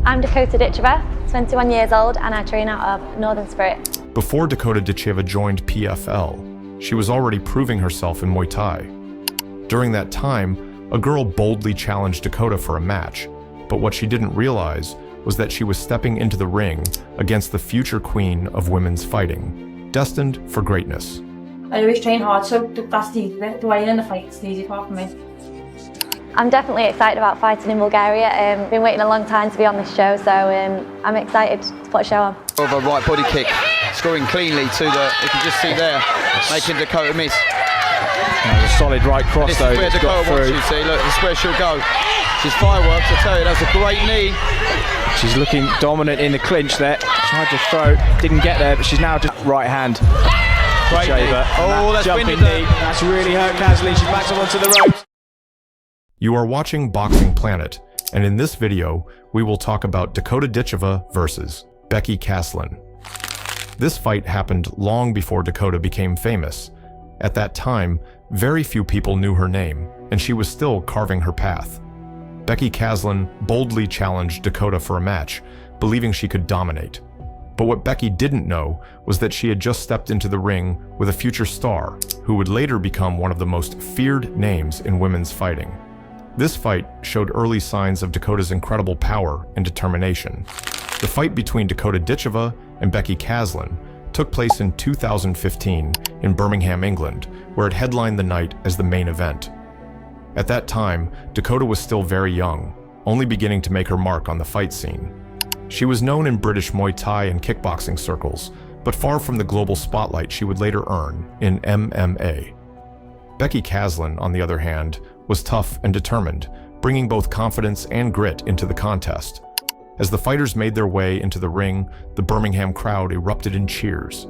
I'm Dakota Ditcheva, 21 years old, and I train out of Northern Spirit. Before Dakota Ditcheva joined PFL, she was already proving herself in Muay Thai. During that time, a girl boldly challenged Dakota for a match, but what she didn't realize was that she was stepping into the ring against the future queen of women's fighting, destined for greatness. I always train hard, so that's the easy bit. The way in the fight is the easy part for me. I'm definitely excited about fighting in Bulgaria. Been waiting a long time to be on this show, so I'm excited to put a show on. Of a right body kick, scoring cleanly to the, if you just see there, making Dakota miss. A solid right cross this though. Is where Dakota wants you, see, look, this is where she'll go. She's fireworks, I tell you, that's a great knee. She's looking dominant in the clinch there. Tried to throw, didn't get there, but she's now just right hand. Great knee. Oh, that's jumping knee. That's really hurt Caslin. She's back onto the ropes. You are watching Boxing Planet, and in this video, we will talk about Dakota Ditcheva versus Becky Caslin. This fight happened long before Dakota became famous. At that time, very few people knew her name, and she was still carving her path. Becky Caslin boldly challenged Dakota for a match, believing she could dominate. But what Becky didn't know was that she had just stepped into the ring with a future star, who would later become one of the most feared names in women's fighting. This fight showed early signs of Dakota's incredible power and determination. The fight between Dakota Ditcheva and Becky Caslin took place in 2015 in Birmingham, England, where it headlined the night as the main event. At that time, Dakota was still very young, only beginning to make her mark on the fight scene. She was known in British Muay Thai and kickboxing circles, but far from the global spotlight she would later earn in MMA. Becky Caslin, on the other hand, was tough and determined, bringing both confidence and grit into the contest. As the fighters made their way into the ring, the Birmingham crowd erupted in cheers.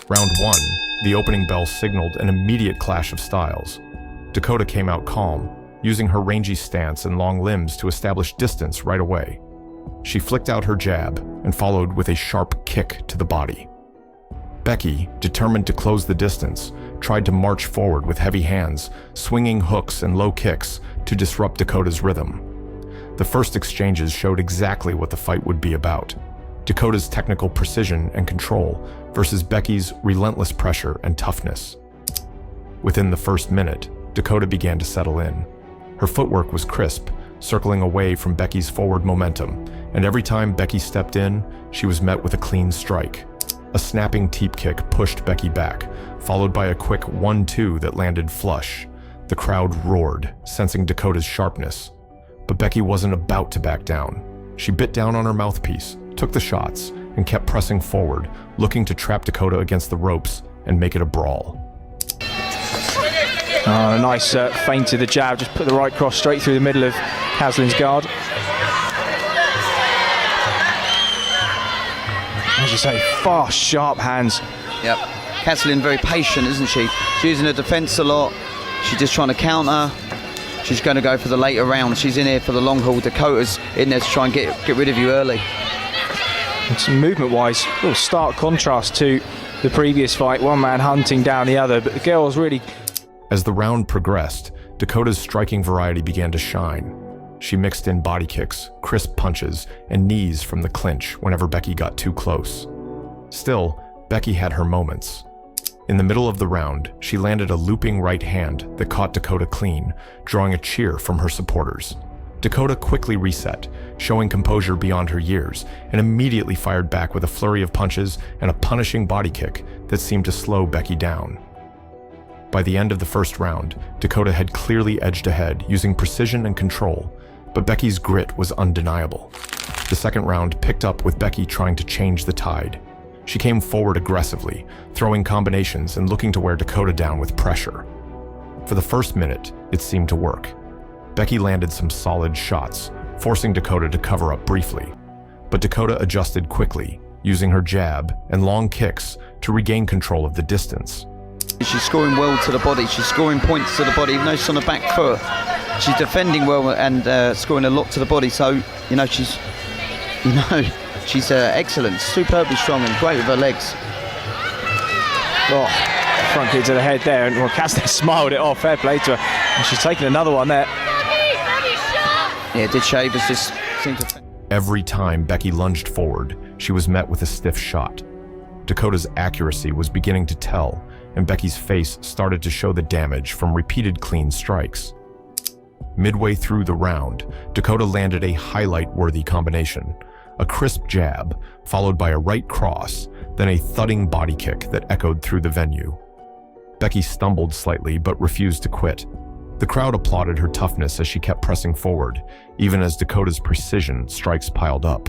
Round 1, the opening bell signaled an immediate clash of styles. Dakota came out calm, using her rangy stance and long limbs to establish distance right away. She flicked out her jab and followed with a sharp kick to the body. Becky, determined to close the distance, tried to march forward with heavy hands, swinging hooks and low kicks to disrupt Dakota's rhythm. The first exchanges showed exactly what the fight would be about: Dakota's technical precision and control versus Becky's relentless pressure and toughness. Within the first minute, Dakota began to settle in. Her footwork was crisp, circling away from Becky's forward momentum, and every time Becky stepped in, she was met with a clean strike. A snapping teep kick pushed Becky back, followed by a quick 1-2 that landed flush. The crowd roared, sensing Dakota's sharpness. But Becky wasn't about to back down. She bit down on her mouthpiece, took the shots, and kept pressing forward, looking to trap Dakota against the ropes and make it a brawl. Oh, a nice feint to the jab, just put the right cross straight through the middle of Caslin's guard. As you say, fast, sharp hands. Yep. Caslin very patient, isn't she? She's using her defence a lot. She's just trying to counter. She's going to go for the later round. She's in here for the long haul. Dakota's in there to try and get rid of you early. Movement-wise, a little stark contrast to the previous fight. One man hunting down the other, but the girls really... As the round progressed, Dakota's striking variety began to shine. She mixed in body kicks, crisp punches, and knees from the clinch whenever Becky got too close. Still, Becky had her moments. In the middle of the round, she landed a looping right hand that caught Dakota clean, drawing a cheer from her supporters. Dakota quickly reset, showing composure beyond her years, and immediately fired back with a flurry of punches and a punishing body kick that seemed to slow Becky down. By the end of the first round, Dakota had clearly edged ahead, using precision and control, but Becky's grit was undeniable. The second round picked up with Becky trying to change the tide. She came forward aggressively, throwing combinations and looking to wear Dakota down with pressure. For the first minute, it seemed to work. Becky landed some solid shots, forcing Dakota to cover up briefly. But Dakota adjusted quickly, using her jab and long kicks to regain control of the distance. She's scoring well to the body. She's scoring points to the body, even though she's on the back foot. She's defending well and scoring a lot to the body. So, she's excellent, superbly strong and great with her legs. Oh, front kick to the head there, and Caslin smiled it off. Fair play to her. And she's taking another one there. Yeah, Ditcheva just seemed to... Every time Becky lunged forward, she was met with a stiff shot. Dakota's accuracy was beginning to tell, and Becky's face started to show the damage from repeated clean strikes. Midway through the round, Dakota landed a highlight-worthy combination: a crisp jab, followed by a right cross, then a thudding body kick that echoed through the venue. Becky stumbled slightly but refused to quit. The crowd applauded her toughness as she kept pressing forward, even as Dakota's precision strikes piled up.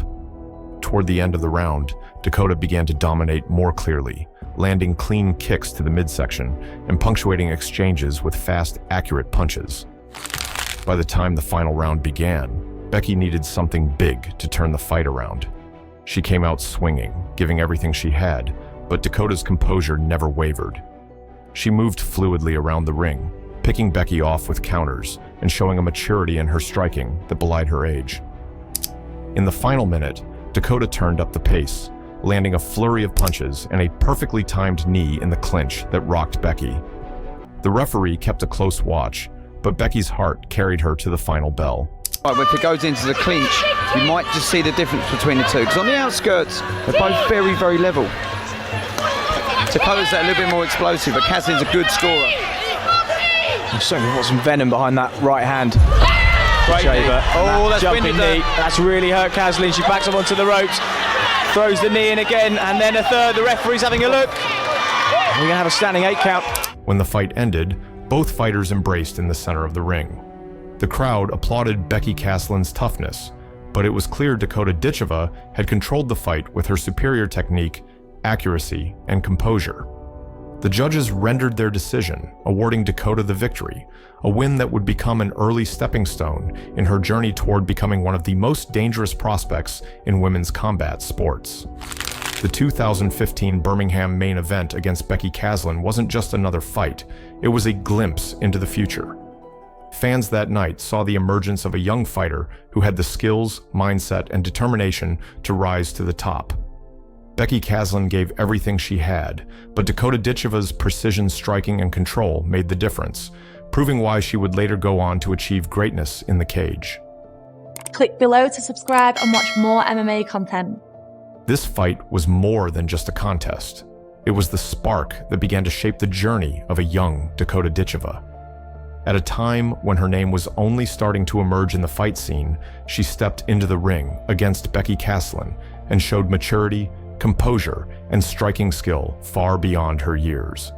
Toward the end of the round, Dakota began to dominate more clearly, landing clean kicks to the midsection and punctuating exchanges with fast, accurate punches. By the time the final round began, Becky needed something big to turn the fight around. She came out swinging, giving everything she had, but Dakota's composure never wavered. She moved fluidly around the ring, picking Becky off with counters and showing a maturity in her striking that belied her age. In the final minute, Dakota turned up the pace, landing a flurry of punches and a perfectly timed knee in the clinch that rocked Becky. The referee kept a close watch, but Becky's heart carried her to the final bell. Right, if it goes into the clinch, you might just see the difference between the two, because on the outskirts, they're both very, very level. Dakota's a little bit more explosive, but Kaslin's a good scorer. You've certainly got some venom behind that right hand. Ditcheva. Oh, that's jumping knee. That's really hurt Kaslin. She backs up onto the ropes, throws the knee in again, and then a third. The referee's having a look. We're going to have a standing 8 count. When the fight ended, both fighters embraced in the center of the ring. The crowd applauded Becky Kaslin's toughness, but it was clear Dakota Ditcheva had controlled the fight with her superior technique, accuracy, and composure. The judges rendered their decision, awarding Dakota the victory, a win that would become an early stepping stone in her journey toward becoming one of the most dangerous prospects in women's combat sports. The 2015 Birmingham main event against Becky Kaslin wasn't just another fight, it was a glimpse into the future. Fans that night saw the emergence of a young fighter who had the skills, mindset, and determination to rise to the top. Becky Kaslin gave everything she had, but Dakota Ditcheva's precision striking and control made the difference, proving why she would later go on to achieve greatness in the cage. Click below to subscribe and watch more MMA content. This fight was more than just a contest. It was the spark that began to shape the journey of a young Dakota Ditcheva. At a time when her name was only starting to emerge in the fight scene, she stepped into the ring against Becky Kaslin and showed maturity, composure, and striking skill far beyond her years.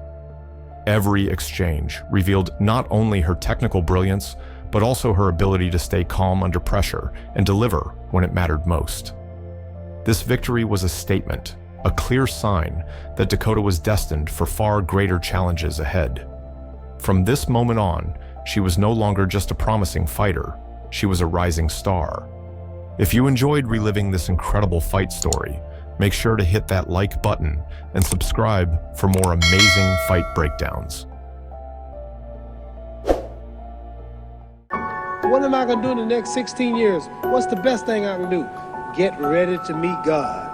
Every exchange revealed not only her technical brilliance, but also her ability to stay calm under pressure and deliver when it mattered most. This victory was a statement, a clear sign that Dakota was destined for far greater challenges ahead. From this moment on, she was no longer just a promising fighter, she was a rising star. If you enjoyed reliving this incredible fight story, make sure to hit that like button and subscribe for more amazing fight breakdowns. What am I going to do in the next 16 years? What's the best thing I can do? Get ready to meet God.